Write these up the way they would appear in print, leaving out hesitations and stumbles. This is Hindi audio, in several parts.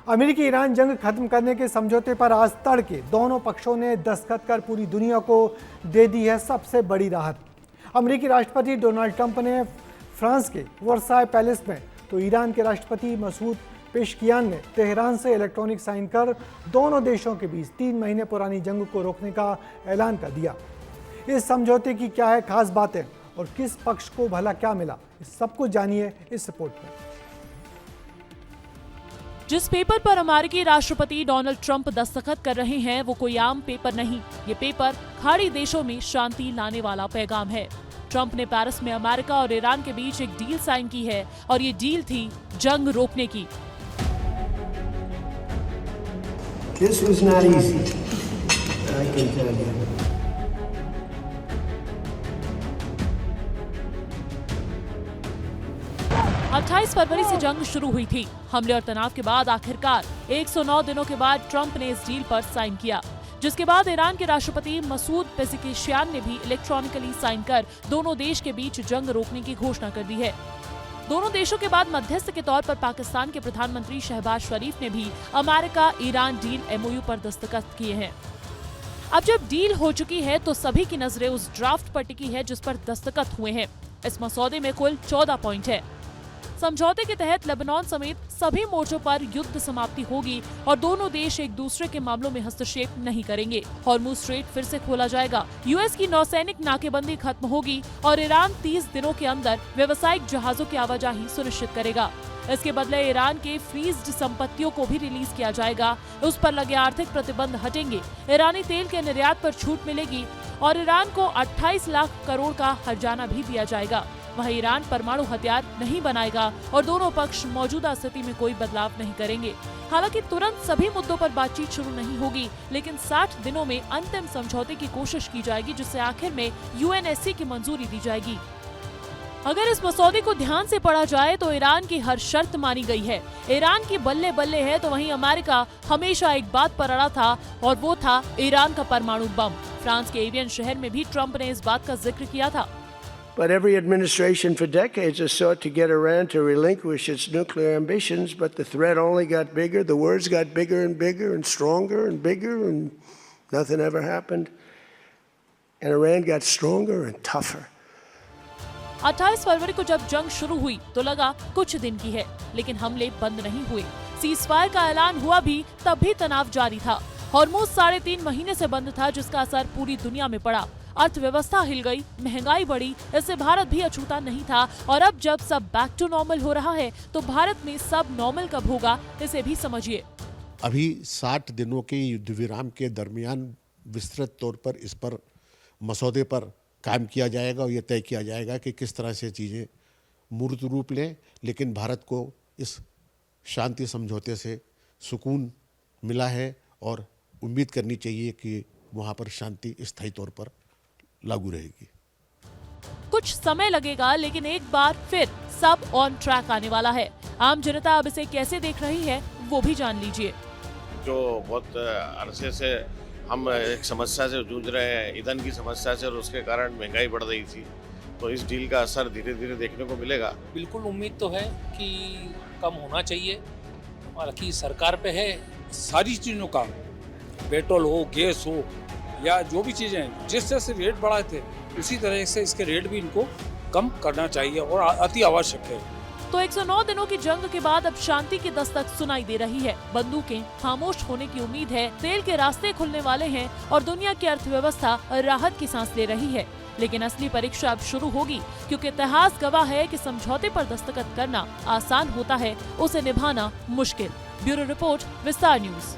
अमेरिकी ईरान जंग खत्म करने के समझौते पर आज तड़के दोनों पक्षों ने दस्तखत कर पूरी दुनिया को दे दी है सबसे बड़ी राहत। अमेरिकी राष्ट्रपति डोनाल्ड ट्रंप ने फ्रांस के वर्साय पैलेस में तो ईरान के राष्ट्रपति मसूद पेशकियान ने तेहरान से इलेक्ट्रॉनिक साइन कर दोनों देशों के बीच 3 महीने पुरानी जंग को रोकने का ऐलान कर दिया। इस समझौते की क्या है खास बातें और किस पक्ष को भला क्या मिला, इस सब कुछ जानिए इस रिपोर्ट में। जिस पेपर पर अमेरिकी राष्ट्रपति डोनाल्ड ट्रंप दस्तखत कर रहे हैं वो कोई आम पेपर नहीं। ये पेपर खाड़ी देशों में शांति लाने वाला पैगाम है। ट्रंप ने पेरिस में अमेरिका और ईरान के बीच एक डील साइन की है और ये डील थी जंग रोकने की। This was not easy, I can tell you. 28 फरवरी से जंग शुरू हुई थी। हमले और तनाव के बाद आखिरकार 109 दिनों के बाद ट्रंप ने इस डील पर साइन किया, जिसके बाद ईरान के राष्ट्रपति मसूद पेज़ेश्कियान ने भी इलेक्ट्रॉनिकली साइन कर दोनों देश के बीच जंग रोकने की घोषणा कर दी है। दोनों देशों के बाद मध्यस्थ के तौर पर पाकिस्तान के प्रधानमंत्री शहबाज शरीफ ने भी अमेरिका ईरान डील एमओयू पर दस्तखत किए हैं। अब जब डील हो चुकी है तो सभी की नजरें उस ड्राफ्ट पर टिकी है जिस पर दस्तखत हुए हैं। इस मसौदे में कुल 14 पॉइंट है। समझौते के तहत लेबनान समेत सभी मोर्चों पर युद्ध समाप्ति होगी और दोनों देश एक दूसरे के मामलों में हस्तक्षेप नहीं करेंगे। हॉर्मुज़ स्ट्रेट फिर से खोला जाएगा। यूएस की नौसैनिक नाकेबंदी खत्म होगी और ईरान 30 दिनों के अंदर व्यावसायिक जहाजों की आवाजाही सुनिश्चित करेगा। इसके बदले ईरान के फ्रीज्ड संपत्तियों को भी रिलीज किया जाएगा। उस पर लगे आर्थिक प्रतिबंध हटेंगे। ईरानी तेल के निर्यात पर छूट मिलेगी और ईरान को 28 लाख करोड़ का हर्जाना भी दिया जाएगा। वहीं ईरान परमाणु हथियार नहीं बनाएगा और दोनों पक्ष मौजूदा स्थिति में कोई बदलाव नहीं करेंगे। हालांकि तुरंत सभी मुद्दों पर बातचीत शुरू नहीं होगी, लेकिन 60 दिनों में अंतिम समझौते की कोशिश की जाएगी, जिससे आखिर में यूएनएससी की मंजूरी दी जाएगी। अगर इस मसौदे को ध्यान से पढ़ा जाए तो ईरान की हर शर्त मानी गई है। ईरान की बल्ले बल्ले है, तो वहीं अमेरिका हमेशा एक बात पर अड़ा था और वो था ईरान का परमाणु बम। फ्रांस के एवियन शहर में भी ट्रंप ने इस बात का जिक्र किया था। But every administration for decades has sought to get Iran to relinquish its nuclear ambitions, but the threat only got bigger, the words got bigger and stronger and bigger, and nothing ever happened. And Iran got stronger and tougher. 28 फरवरी को जब जंग शुरू हुई तो लगा कुछ दिन की है, लेकिन हमले बंद नहीं हुए। सीज़फायर का ऐलान हुआ भी तब भी तनाव जारी था। हॉर्मुज़ 3.5 महीने से बंद था, जिसका असर पूरी दुनिया में पड़ा। अर्थव्यवस्था हिल गई, महंगाई बढ़ी, इससे भारत भी अछूता नहीं था। और अब जब सब बैक टू नॉर्मल हो रहा है तो भारत में सब नॉर्मल कब होगा, इसे भी समझिए। अभी 60 दिनों के युद्ध विराम के दरमियान विस्तृत तौर पर इस पर मसौदे पर काम किया जाएगा और ये तय किया जाएगा कि किस तरह से चीज़ें मूर्त रूप लें। लेकिन भारत को इस शांति समझौते से सुकून मिला है और उम्मीद करनी चाहिए कि वहाँ पर शांति स्थायी तौर पर लागू रहेगी। कुछ समय लगेगा, लेकिन एक बार फिर सब ऑन ट्रैक आने वाला है। आम जनता अब इसे कैसे देख रही है वो भी जान लीजिए। जो बहुत अरसे से हम एक समस्या से जूझ रहे हैं, ईंधन की समस्या से, और उसके कारण महंगाई बढ़ रही थी, तो इस डील का असर धीरे धीरे देखने को मिलेगा। बिल्कुल उम्मीद तो है कि कम होना चाहिए। हालांकि सरकार पे है सारी चीज़ों का, पेट्रोल हो, गैस हो या जो भी चीज़ें, जिस तरह से रेट बढ़ाए थे उसी तरह से इसके रेट भी इनको कम करना चाहिए और अति आवश्यक है। तो 109 दिनों की जंग के बाद अब शांति की दस्तक सुनाई दे रही है। बंदूकें खामोश होने की उम्मीद है, तेल के रास्ते खुलने वाले हैं और दुनिया की अर्थव्यवस्था राहत की सांस ले रही है। लेकिन असली परीक्षा अब शुरू होगी, क्योंकि इतिहास गवाह है कि समझौते पर दस्तखत करना आसान होता है, उसे निभाना मुश्किल। ब्यूरो रिपोर्ट, विस्तार न्यूज।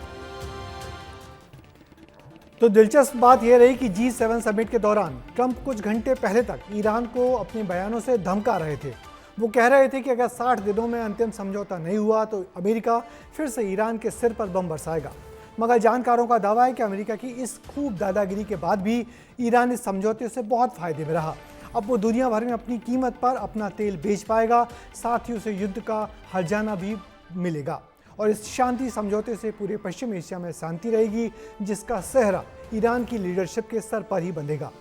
तो दिलचस्प बात यह रही कि G7 समिट के दौरान ट्रंप कुछ घंटे पहले तक ईरान को अपने बयानों से धमका रहे थे। वो कह रहे थे कि अगर 60 दिनों में अंतिम समझौता नहीं हुआ तो अमेरिका फिर से ईरान के सिर पर बम बरसाएगा। मगर जानकारों का दावा है कि अमेरिका की इस खूब दादागिरी के बाद भी ईरान इस समझौते से बहुत फायदे में रहा। अब वो दुनिया भर में अपनी कीमत पर अपना तेल बेच पाएगा, साथ ही उसे युद्ध का हर्जाना भी मिलेगा और इस शांति समझौते से पूरे पश्चिम एशिया में शांति रहेगी, जिसका सेहरा ईरान की लीडरशिप के सर पर ही बंधेगा।